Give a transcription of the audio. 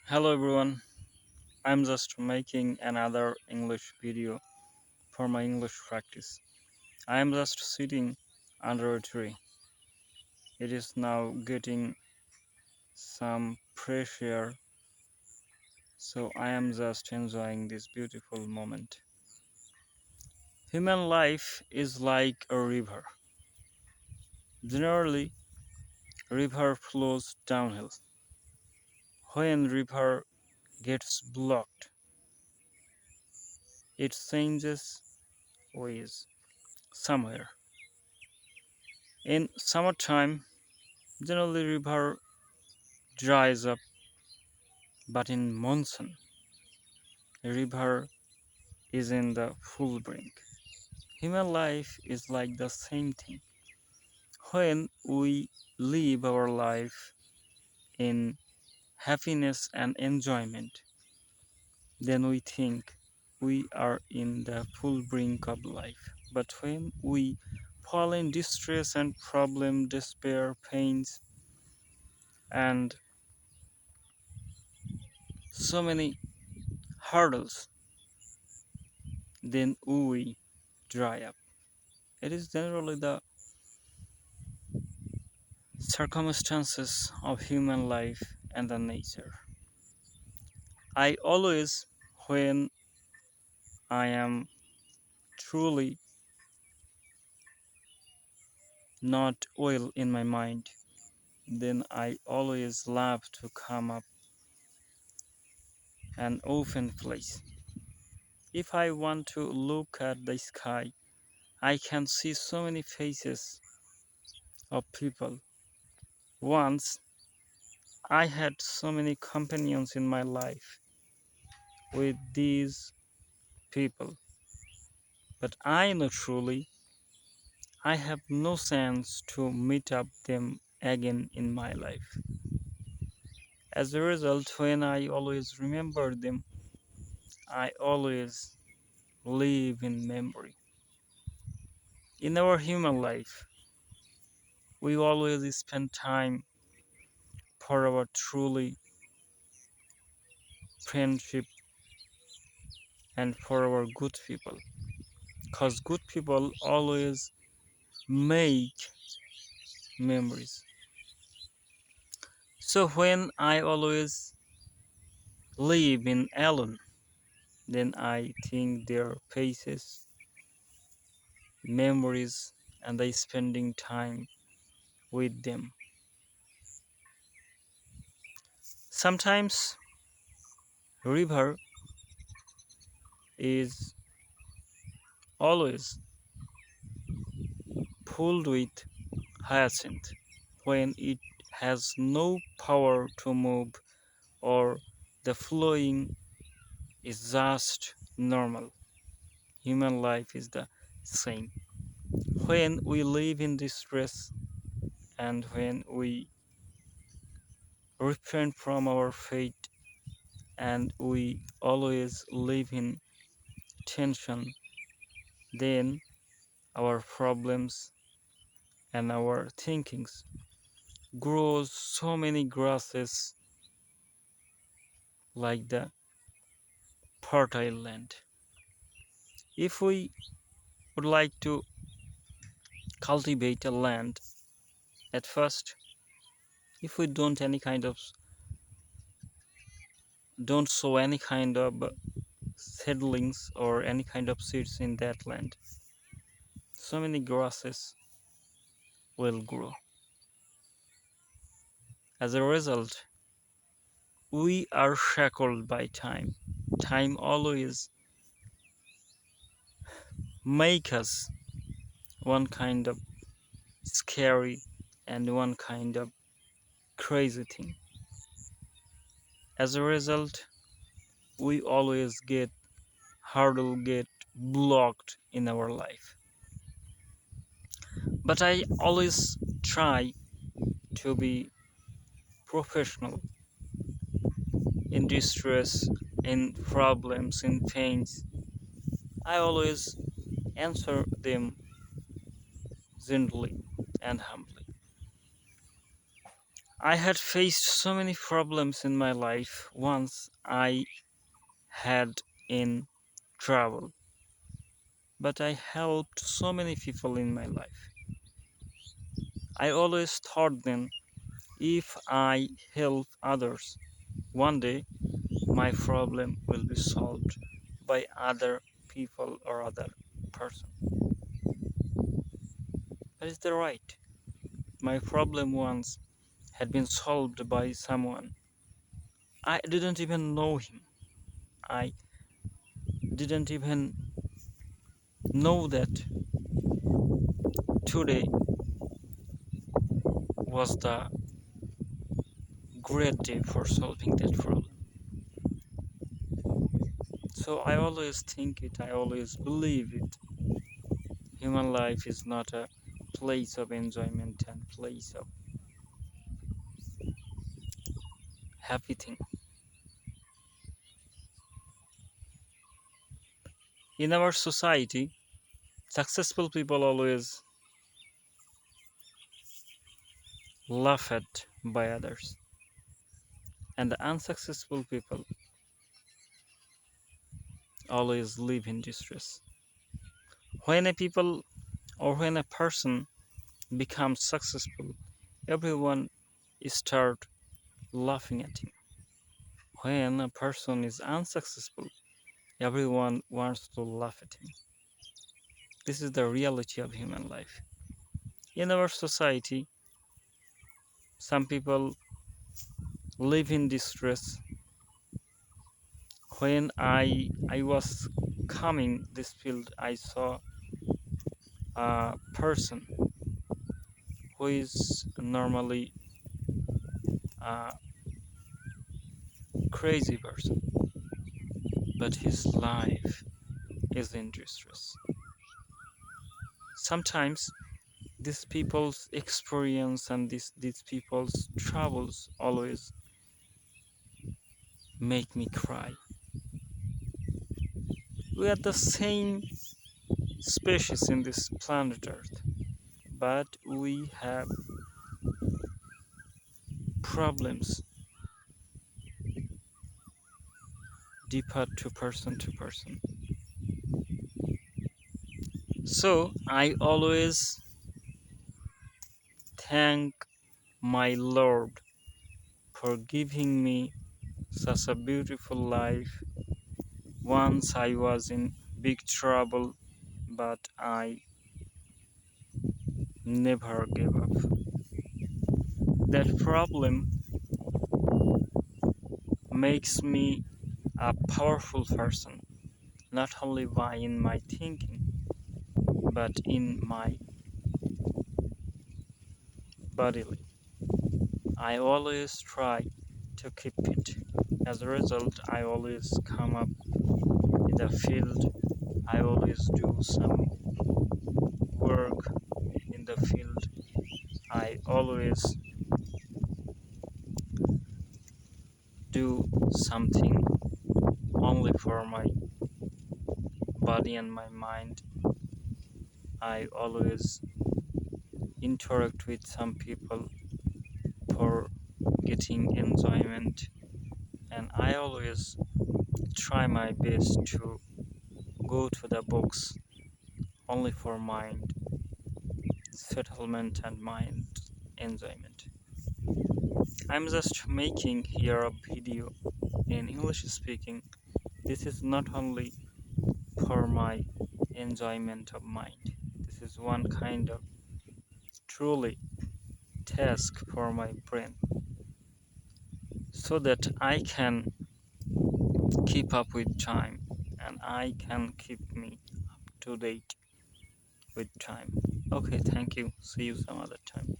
Hello everyone, I'm just making another English video for my English practice. I am just sitting under a tree. It is now getting some fresh air, so I am just enjoying this beautiful moment. Human life is like a river. Generally, river flows downhill. When river gets blocked, it changes ways somewhere. In summertime, generally river dries up, but in monsoon, the river is in the full brink. Human life is like the same thing. When we live our life in happiness and enjoyment, then we think we are in the full brink of life. But when we fall in distress and problem, despair, pains, and so many hurdles, then we dry up. It is generally the circumstances of human life and the nature. I always, when I am truly not well in my mind, then I always love to come up an open place. If I want to look at the sky, I can see so many faces of people. Once I had so many companions in my life with these people, but I know truly I have no chance to meet up them again in my life. As a result, when I always remember them, I always live in memory. In our human life, we always spend time for our truly friendship and for our good people. Because good people always make memories. So when I always live in alone, then I think their faces, memories, and the spending time with them. Sometimes river is always filled with hyacinth when it has no power to move or the flowing is just normal. Human life is the same. When we live in distress and when we repent from our fate and we always live in tension, then our problems and our thinkings grows so many grasses like the fertile land. If we would like to cultivate a land at first, if we don't sow any kind of seedlings or any kind of seeds in that land, so many grasses will grow. As a result, we are shackled by time. Time always make us one kind of scary and one kind of crazy thing. As a result, we always get blocked in our life. But I always try to be professional in distress, in problems, in pains. I always answer them gently and humbly. I had faced so many problems in my life. Once I had in trouble, but I helped so many people in my life. I always thought then, if I help others, one day my problem will be solved by other people or other person. That is the right. My problem once had been solved by someone. I didn't even know him. I didn't even know that today was the great day for solving that problem. So I always think it, I always believe it. Human life is not a place of enjoyment and place of happy thing. In our society, successful people always laugh at by others, and the unsuccessful people always live in distress. When a people or when a person becomes successful, everyone start laughing at him. When a person is unsuccessful, everyone wants to laugh at him. This is the reality of human life. In our society, some people live in distress. When I was coming this field, I saw a person who is normally a crazy person, but his life is in distress. Sometimes these people's experience and these people's troubles always make me cry. We are the same species in this planet Earth, but we have problems deeper to person to person. So I always thank my Lord for giving me such a beautiful life. Once I was in big trouble, but I never gave up. That problem makes me a powerful person, not only by in my thinking, but in my bodily. I always try to keep it. As a result, I always come up in the field. I always do some work in the field. I always do something only for my body and my mind. I always interact with some people for getting enjoyment, and I always try my best to go to the books only for mind settlement and mind enjoyment. I'm just making here a video in English speaking. This is not only for my enjoyment of mind. This is one kind of truly task for my brain so that I can keep up with time and I can keep me up to date with time. Okay, thank you. See you some other time.